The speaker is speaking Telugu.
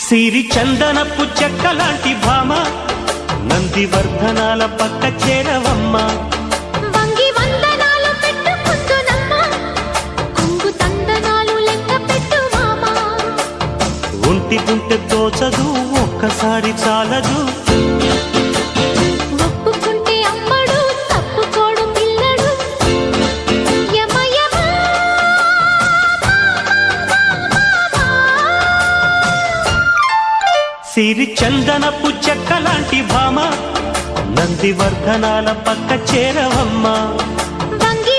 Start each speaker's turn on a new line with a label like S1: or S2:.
S1: సిరి చందనపు చెక్కలాంటి భామ నందివర్ధనాల పక్క చేరవమ్మ
S2: వంగి వందనాలు పెట్టుకుంటున్నమ్మ కొంగు తందనాలు లెక్క పెట్టు మామా
S1: ఒంటి గుంటె తోచదు ఒక్కసారి చాలదు
S2: ఒప్పుకుంటే అమ్మడు తప్పుకోడు పిల్లడు యమ యమ
S1: సిరి చందనపు చెక్కలాంటి భామ నందివర్ధనాల పక్క చేరవమ్మ
S2: వంగి